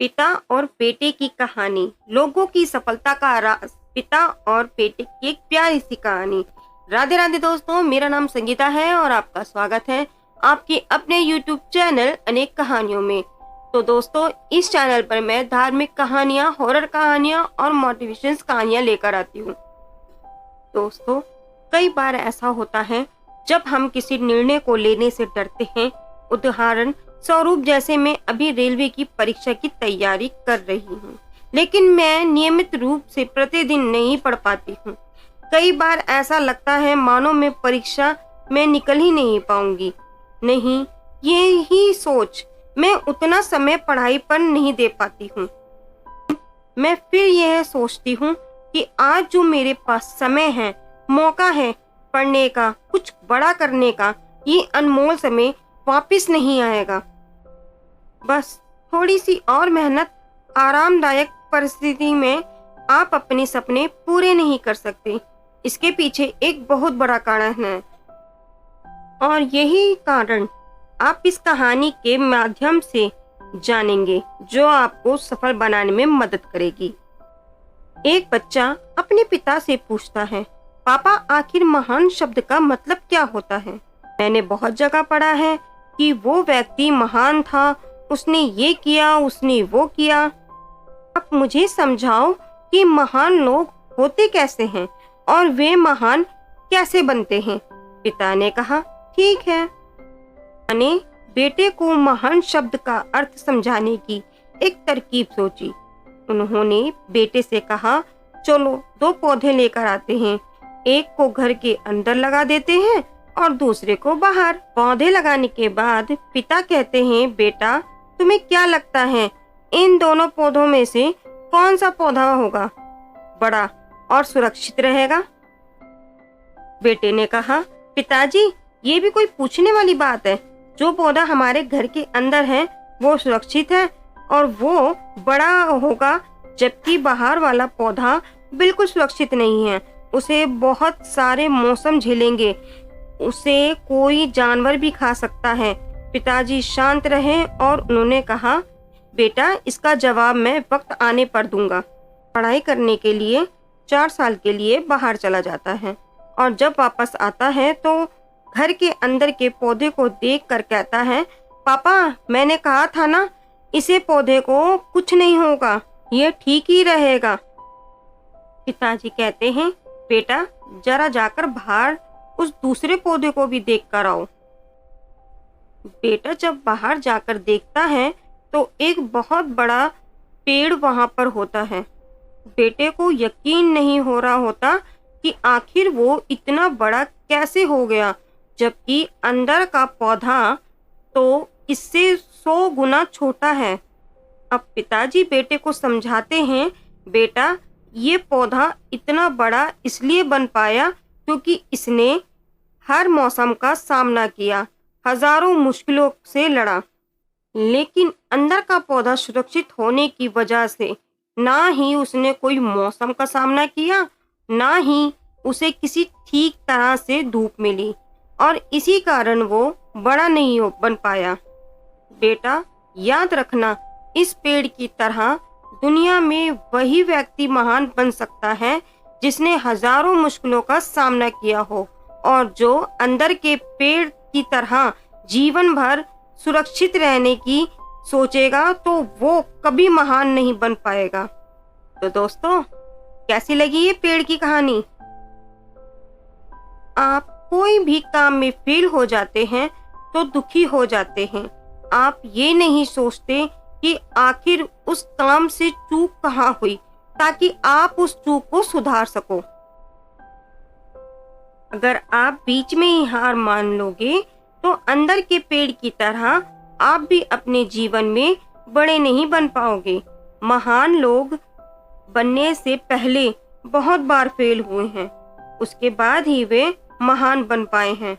पिता और बेटे की कहानी, लोगों की सफलता का राज, पिता और बेटे की एक प्यारी सी कहानी। राधे राधे दोस्तों, मेरा नाम संगीता है और आपका स्वागत है आपके अपने YouTube चैनल अनेक कहानियों में। तो दोस्तों, इस चैनल पर मैं धार्मिक कहानियाँ, हॉरर कहानियाँ और मोटिवेशन कहानियाँ लेकर आती हूँ। दोस्तों, कई बार ऐसा होता है जब हम किसी निर्णय को लेने से डरते हैं। उदाहरण स्वरूप, जैसे मैं अभी रेलवे की परीक्षा की तैयारी कर रही हूँ, लेकिन मैं नियमित रूप से प्रतिदिन नहीं पढ़ पाती हूँ। कई बार ऐसा लगता है मानो मैं परीक्षा में निकल ही नहीं पाऊंगी। नहीं, ये ही सोच मैं उतना समय पढ़ाई पर नहीं दे पाती हूँ। मैं फिर यह सोचती हूँ कि आज जो मेरे पास समय है, मौका है पढ़ने का, कुछ बड़ा करने का, ये अनमोल समय वापस नहीं आएगा। बस थोड़ी सी और मेहनत, आरामदायक परिस्थिति में आप अपने सपने पूरे नहीं कर सकते। इसके पीछे एक बहुत बड़ा कारण है और यही कारण आप इस कहानी के माध्यम से जानेंगे, जो आपको सफल बनाने में मदद करेगी। एक बच्चा अपने पिता से पूछता है, पापा, आखिर महान शब्द का मतलब क्या होता है? मैंने बहुत जगह पढ़ा है कि वो व्यक्ति महान था, उसने ये किया, उसने वो किया। अब मुझे समझाओ कि महान लोग होते कैसे हैं और वे महान कैसे बनते हैं। पिता ने कहा, ठीक है। मैंने बेटे को महान शब्द का अर्थ समझाने की एक तरकीब सोची। उन्होंने बेटे से कहा, चलो 2 पौधे लेकर आते हैं, एक को घर के अंदर लगा देते हैं और दूसरे को बाहर। पौधे लगाने के बाद पिता कहते हैं, बेटा, तुम्हें क्या लगता है इन दोनों पौधों में से कौन सा पौधा होगा बड़ा और सुरक्षित रहेगा? बेटे ने कहा, पिताजी, ये भी कोई पूछने वाली बात है। जो पौधा हमारे घर के अंदर है वो सुरक्षित है और वो बड़ा होगा, जबकि बाहर वाला पौधा बिल्कुल सुरक्षित नहीं है। उसे बहुत सारे मौसम झेलेंगे, उसे कोई जानवर भी खा सकता है। पिताजी शांत रहे और उन्होंने कहा, बेटा, इसका जवाब मैं वक्त आने पर दूंगा। पढ़ाई करने के लिए 4 साल के लिए बाहर चला जाता है और जब वापस आता है तो घर के अंदर के पौधे को देखकर कहता है, पापा, मैंने कहा था ना, इसे पौधे को कुछ नहीं होगा, ये ठीक ही रहेगा। पिताजी कहते हैं, बेटा, जरा जाकर बाहर उस दूसरे पौधे को भी देख कर आओ। बेटा जब बाहर जाकर देखता है तो एक बहुत बड़ा पेड़ वहां पर होता है। बेटे को यकीन नहीं हो रहा होता कि आखिर वो इतना बड़ा कैसे हो गया, जबकि अंदर का पौधा तो इससे 100 गुना छोटा है। अब पिताजी बेटे को समझाते हैं, बेटा, ये पौधा इतना बड़ा इसलिए बन पाया क्योंकि इसने हर मौसम का सामना किया, हजारों मुश्किलों से लड़ा, लेकिन अंदर का पौधा सुरक्षित होने की वजह से ना ही उसने कोई मौसम का सामना किया, ना ही उसे किसी ठीक तरह से धूप मिली और इसी कारण वो बड़ा नहीं बन पाया। बेटा, याद रखना, इस पेड़ की तरह दुनिया में वही व्यक्ति महान बन सकता है जिसने हजारों मुश्किलों का सामना किया हो और जो अंदर के पेड़ की तरह जीवन भर सुरक्षित रहने की सोचेगा तो वो कभी महान नहीं बन पाएगा। तो दोस्तों, कैसी लगी ये पेड़ की कहानी? आप कोई भी काम में फेल हो जाते हैं तो दुखी हो जाते हैं। आप ये नहीं सोचते कि आखिर उस काम से चूक कहाँ हुई ताकि आप उस चूक को सुधार सको। अगर आप बीच में ही हार मान लोगे तो अंदर के पेड़ की तरह आप भी अपने जीवन में बड़े नहीं बन पाओगे। महान लोग बनने से पहले बहुत बार फेल हुए हैं, उसके बाद ही वे महान बन पाए हैं।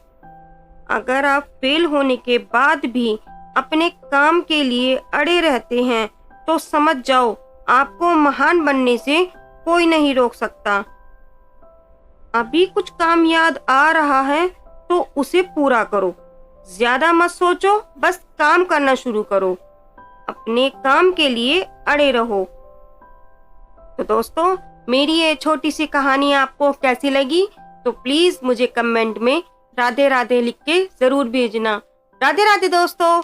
अगर आप फेल होने के बाद भी अपने काम के लिए अड़े रहते हैं तो समझ जाओ, आपको महान बनने से कोई नहीं रोक सकता। अभी कुछ काम याद आ रहा है तो उसे पूरा करो, ज्यादा मत सोचो, बस काम करना शुरू करो। अपने काम के लिए अड़े रहो। तो दोस्तों, मेरी ये छोटी सी कहानी आपको कैसी लगी तो प्लीज मुझे कमेंट में राधे राधे लिख के जरूर भेजना। राधे राधे दोस्तों।